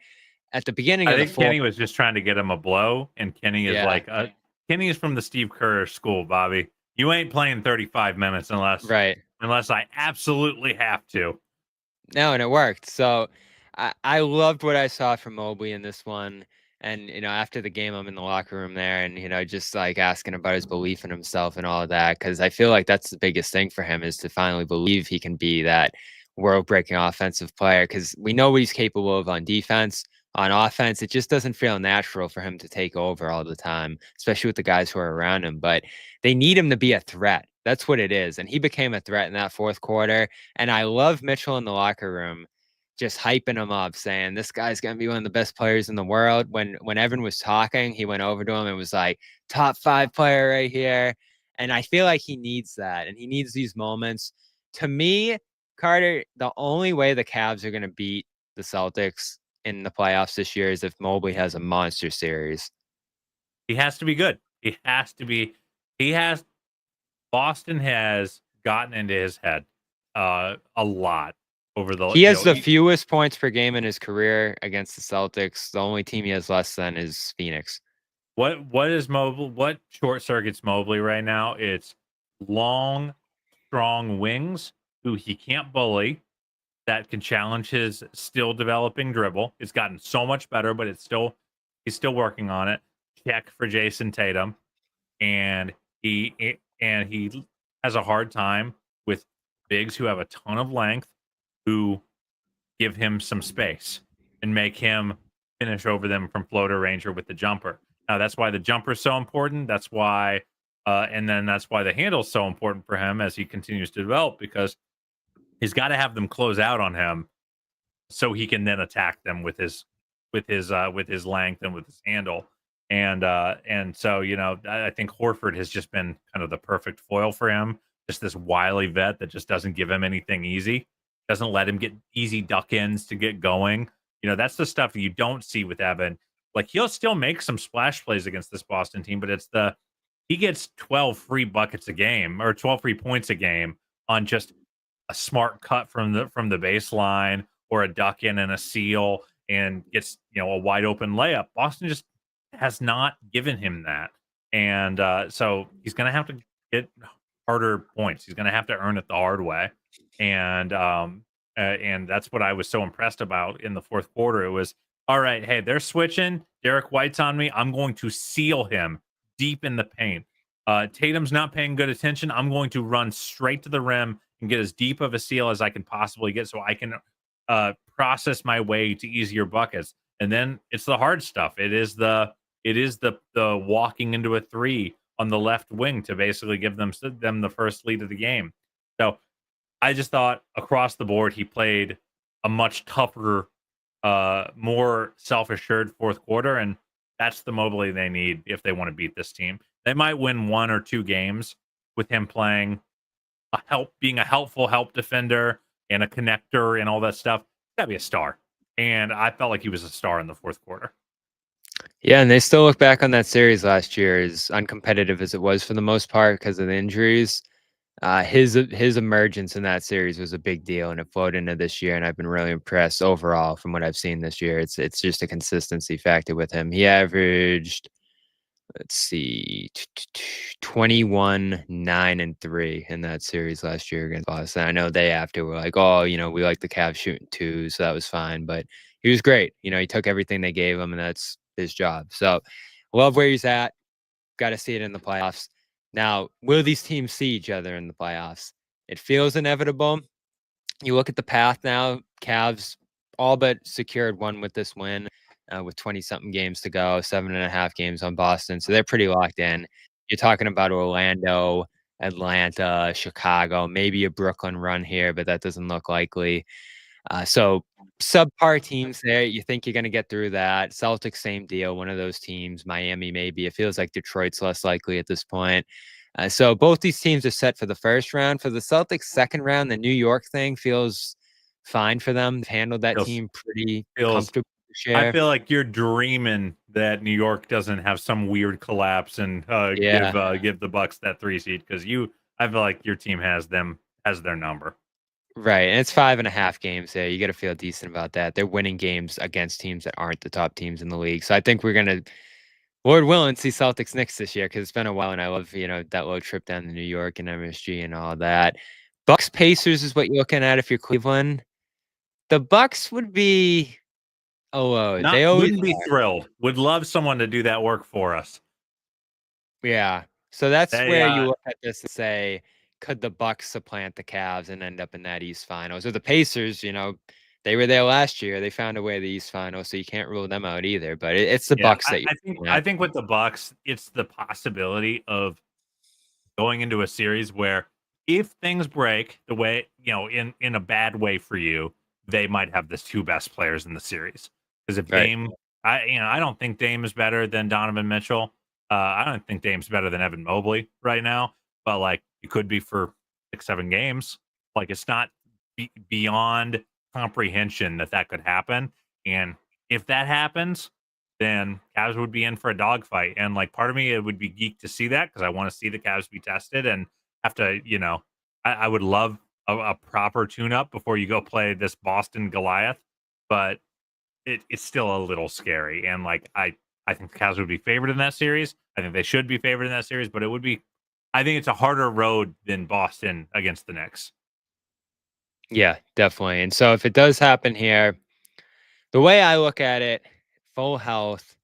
at the beginning I of the think fourth, Kenny was just trying to get him a blow, and Kenny is yeah, Kenny is from the Steve Kerr school, Bobby. You ain't playing 35 minutes right. unless I absolutely have to. No, and it worked. So I loved what I saw from Mobley in this one. And, after the game, I'm in the locker room there and, just like asking about his belief in himself and all of that. Cause I feel like that's the biggest thing for him is to finally believe he can be that world breaking offensive player. Cause we know what he's capable of on defense. On offense, it just doesn't feel natural for him to take over all the time, especially with the guys who are around him. But they need him to be a threat. That's what it is. And he became a threat in that fourth quarter. And I love Mitchell in the locker room just hyping him up, saying this guy's gonna be one of the best players in the world. When Evan was talking, he went over to him and was like, top 5 player right here. And I feel like he needs that, and he needs these moments. To me, Carter, the only way the Cavs are gonna beat the Celtics in the playoffs this year is if Mobley has a monster series. He has to be good. He has to be. He has. Boston has gotten into his head a lot over the. He has the fewest points per game in his career against the Celtics. The only team he has less than is Phoenix. What is Mobley? What short circuits Mobley right now? It's long, strong wings who he can't bully, that can challenge his still developing dribble. It's gotten so much better, but he's still working on it. Check for Jason Tatum, and he has a hard time with bigs who have a ton of length, who give him some space and make him finish over them from floater range or with the jumper. Now that's why the jumper is so important. That's why, and then that's why the handle is so important for him as he continues to develop, because he's got to have them close out on him so he can then attack them with his length and with his handle. And so, I think Horford has just been kind of the perfect foil for him. Just this wily vet that just doesn't give him anything easy, doesn't let him get easy duck ins to get going. That's the stuff you don't see with Evan. Like, he'll still make some splash plays against this Boston team, but he gets 12 free buckets a game or 12 free points a game on just a smart cut from the baseline or a duck in and a seal and gets, a wide open layup. Boston just has not given him that. And so he's going to have to get harder points. He's going to have to earn it the hard way. And that's what I was so impressed about in the fourth quarter. It was, all right, hey, they're switching. Derek White's on me. I'm going to seal him deep in the paint. Tatum's not paying good attention. I'm going to run straight to the rim and get as deep of a seal as I can possibly get so I can process my way to easier buckets. And then it's the hard stuff. It is the walking into a three on the left wing to basically give them the first lead of the game. So I just thought across the board he played a much tougher, more self-assured fourth quarter, and that's the Mobley they need if they want to beat this team. They might win 1 or 2 games with him playing being a helpful help defender and a connector and all that stuff. He's got to be a star. And I felt like he was a star in the fourth quarter. Yeah, and they still look back on that series last year as uncompetitive as it was for the most part because of the injuries. His emergence in that series was a big deal, and it flowed into this year. And I've been really impressed overall from what I've seen this year. It's just a consistency factor with him. He averaged, let's see, 21, 9, and 3 in that series last year against Boston. I know they after were like, oh, we like the Cavs shooting 2, so that was fine. But he was great. He took everything they gave him, and that's his job. So love where he's at. got to see it in the playoffs. Now, will these teams see each other in the playoffs? It feels inevitable. You look at the path now, Cavs all but secured one with this win with 20-something games to go, 7.5 games on Boston. So they're pretty locked in. You're talking about Orlando, Atlanta, Chicago, maybe a Brooklyn run here, but that doesn't look likely. So subpar teams there. You think you're going to get through that. Celtics, same deal. One of those teams. Miami, maybe. It feels like Detroit's less likely at this point. So both these teams are set for the first round. For the Celtics, second round, the New York thing feels fine for them. They've handled that team pretty comfortably this year. I feel like you're dreaming that New York doesn't have some weird collapse and give the Bucks that 3 seed because I feel like your team has their number. Right, and it's 5.5 games there. You got to feel decent about that. They're winning games against teams that aren't the top teams in the league. So I think we're gonna, Lord willing, see Celtics Knicks this year because it's been a while, and I love that little trip down to New York and MSG and all that. Bucks Pacers is what you're looking at if you're Cleveland. The Bucks would be Wouldn't be thrilled. Would love someone to do that work for us. Yeah, so that's where you look at this and say, could the Bucks supplant the Cavs and end up in that East Finals? Or the Pacers, they were there last year. They found a way to the East Finals, so you can't rule them out either. But it's the Bucks that I think with the Bucks, it's the possibility of going into a series where if things break the way, in a bad way for you, they might have the 2 best players in the series. Because if Dame, I don't think Dame is better than Donovan Mitchell. I don't think Dame's better than Evan Mobley right now. But like, it could be for 6-7 games. Like, it's not beyond comprehension that could happen. And if that happens, then Cavs would be in for a dogfight. And like, part of me, it would be geeked to see that because I want to see the Cavs be tested and have to, I would love a proper tune-up before you go play this Boston Goliath. But it's still a little scary. And like, I think the Cavs would be favored in that series. I think they should be favored in that series, but I think it's a harder road than Boston against the Knicks. Yeah, definitely. And so if it does happen here, the way I look at it, full health,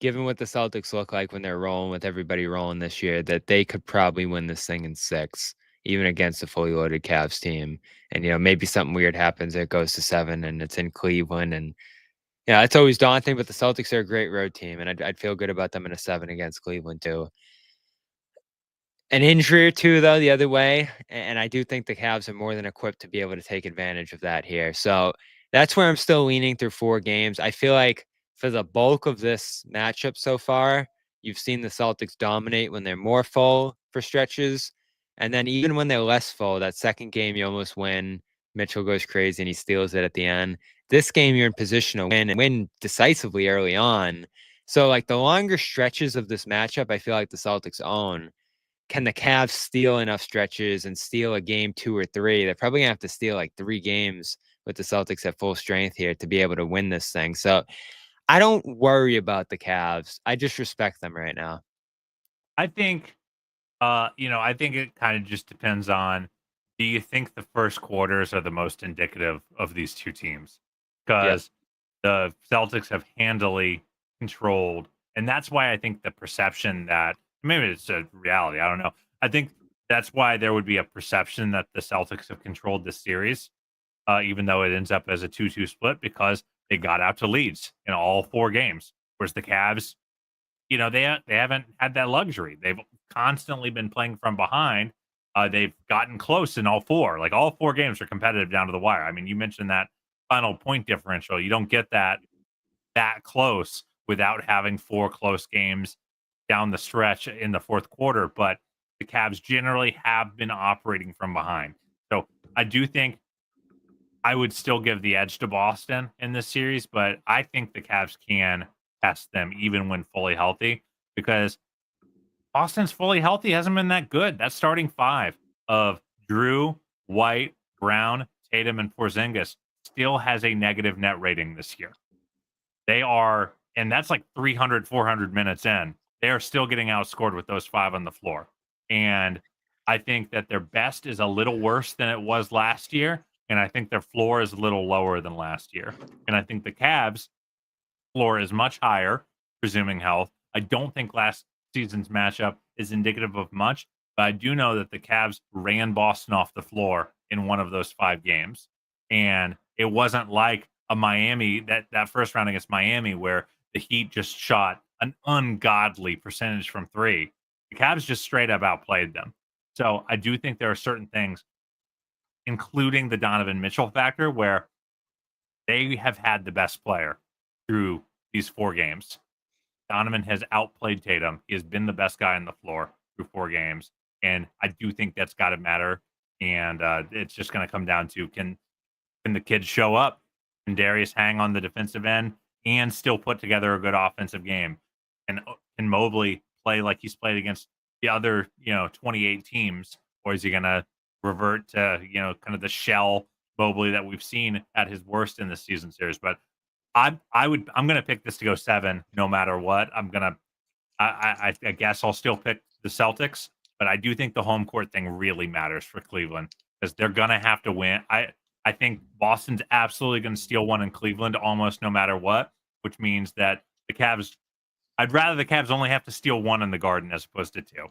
given what the Celtics look like when they're rolling with everybody rolling this year, that they could probably win this thing in 6, even against a fully loaded Cavs team. And, maybe something weird happens. It goes to 7 and it's in Cleveland. And, it's always daunting, but the Celtics are a great road team. And I'd feel good about them in a 7 against Cleveland, too. An injury or two, though, the other way, and I do think the Cavs are more than equipped to be able to take advantage of that here. So that's where I'm still leaning through 4 games. I feel like for the bulk of this matchup so far, you've seen the Celtics dominate when they're more full for stretches. And then even when they're less full, that second game you almost win. Mitchell goes crazy and he steals it at the end. This game you're in position to win and win decisively early on. So like the longer stretches of this matchup, I feel like the Celtics own. Can the Cavs steal enough stretches and steal a game 2 or 3? They're probably gonna have to steal like 3 games with the Celtics at full strength here to be able to win this thing. So I don't worry about the Cavs. I just respect them right now. I think, I think it kind of just depends on, do you think the first quarters are the most indicative of these 2 teams? Because the Celtics have handily controlled, and that's why I think the perception that, maybe it's a reality, I don't know. I think that's why there would be a perception that the Celtics have controlled this series, even though it ends up as a 2-2 split, because they got out to leads in all 4 games. Whereas the Cavs, they haven't had that luxury. They've constantly been playing from behind. They've gotten close in all 4. Like, all 4 games are competitive down to the wire. I mean, you mentioned that final point differential. You don't get that close without having 4 close games down the stretch in the fourth quarter, but the Cavs generally have been operating from behind. So I do think I would still give the edge to Boston in this series, but I think the Cavs can test them even when fully healthy, because Boston's fully healthy hasn't been that good. That starting 5 of Drew, White, Brown, Tatum, and Porzingis still has a negative net rating this year. They are, and that's like 300, 400 minutes in. They are still getting outscored with those 5 on the floor. And I think that their best is a little worse than it was last year. And I think their floor is a little lower than last year. And I think the Cavs' floor is much higher, presuming health. I don't think last season's matchup is indicative of much, but I do know that the Cavs ran Boston off the floor in one of those 5 games. And it wasn't like a Miami, that first round against Miami, where the Heat just shot an ungodly percentage from 3. The Cavs just straight up outplayed them. So I do think there are certain things, including the Donovan Mitchell factor, where they have had the best player through these 4 games. Donovan has outplayed Tatum. He has been the best guy on the floor through 4 games. And I do think that's got to matter. And it's just going to come down to can the kids show up? Can Darius hang on the defensive end and still put together a good offensive game? And can Mobley play like he's played against the other, 28 teams? Or is he going to revert to, kind of the shell Mobley that we've seen at his worst in the season series? But I'm going to pick this to go 7 no matter what. I guess I'll still pick the Celtics, but I do think the home court thing really matters for Cleveland because they're going to have to win. I think Boston's absolutely going to steal one in Cleveland almost no matter what, which means that the Cavs, I'd rather the Cavs only have to steal 1 in the Garden as opposed to 2.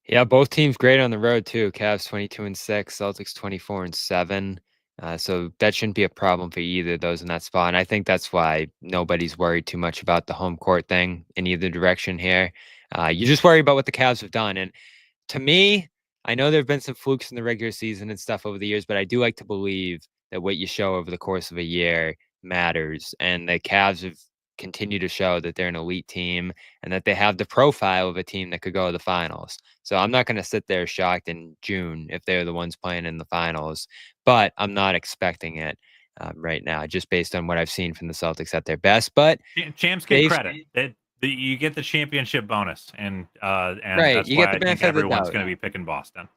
Yeah, both teams great on the road too. Cavs 22-6, Celtics 24-7. So that shouldn't be a problem for either of those in that spot. And I think that's why nobody's worried too much about the home court thing in either direction here. You just worry about what the Cavs have done. And to me, I know there have been some flukes in the regular season and stuff over the years, but I do like to believe that what you show over the course of a year matters. And the Cavs have continued to show that they're an elite team and that they have the profile of a team that could go to the finals. So I'm not going to sit there shocked in June if they're the ones playing in the finals, but I'm not expecting it right now, just based on what I've seen from the Celtics at their best. But champs get credit. You get the championship bonus, and right, that's you why get the I think benefit of the everyone's doubt. going to be picking Boston.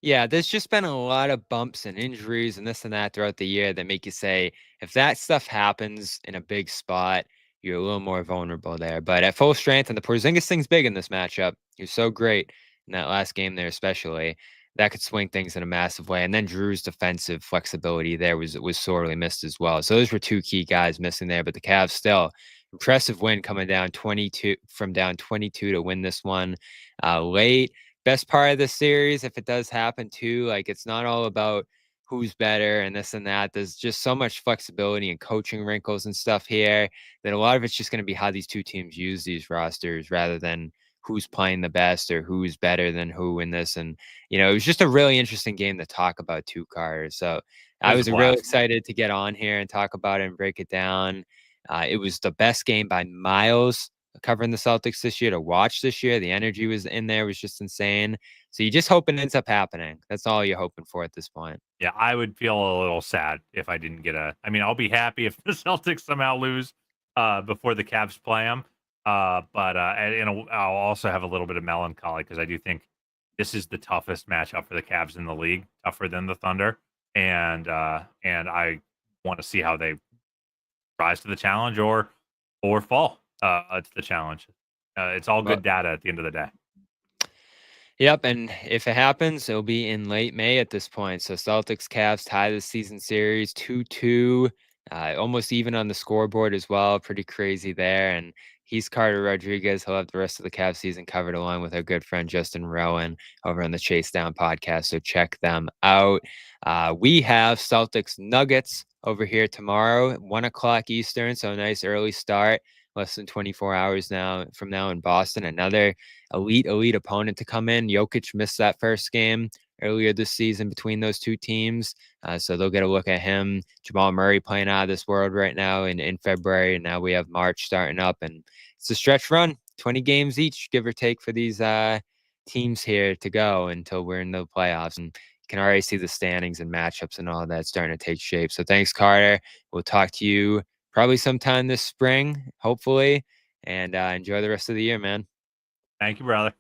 Yeah, there's just been a lot of bumps and injuries and this and that throughout the year that make you say, if that stuff happens in a big spot, you're a little more vulnerable there. But at full strength, and the Porzingis thing's big in this matchup. He was so great in that last game there, especially. That could swing things in a massive way. And then Drew's defensive flexibility there was sorely missed as well. So those were 2 key guys missing there. But the Cavs still impressive win coming down 22 to win this one late. Best part of the series, if it does happen too, like it's not all about who's better and this and that. There's just so much flexibility and coaching wrinkles and stuff here that a lot of it's just going to be how these 2 teams use these rosters rather than who's playing the best or who's better than who in this. And, it was just a really interesting game to talk about too, Carter. So I was really excited to get on here and talk about it and break it down. It was the best game by miles covering the Celtics this year to watch this year. The energy was in there, was just insane. So you just hope it ends up happening. That's all you're hoping for at this point. Yeah, I would feel a little sad if I didn't get I'll be happy if the Celtics somehow lose before the Cavs play them. But I'll also have a little bit of melancholy because I do think this is the toughest matchup for the Cavs in the league, tougher than the Thunder. And I want to see how they rise to the challenge or fall to the challenge. It's all good data at the end of the day. Yep, and if it happens, it'll be in late May at this point. So Celtics Cavs tie the season series 2-2, almost even on the scoreboard as well. Pretty crazy there. And he's Carter Rodriguez. He'll have the rest of the Cavs season covered along with our good friend Justin Rowan over on the Chase Down podcast. So check them out. We have Celtics Nuggets over here tomorrow, 1:00 Eastern. So a nice early start. Less than 24 hours from now in Boston. Another elite opponent to come in. Jokic missed that first game earlier this season between those 2 teams. So they'll get a look at him. Jamal Murray playing out of this world right now in February. And now we have March starting up. And it's a stretch run, 20 games each, give or take, for these teams here to go until we're in the playoffs. And you can already see the standings and matchups and all that starting to take shape. So thanks, Carter. We'll talk to you probably sometime this spring, hopefully, and enjoy the rest of the year, man. Thank you, brother.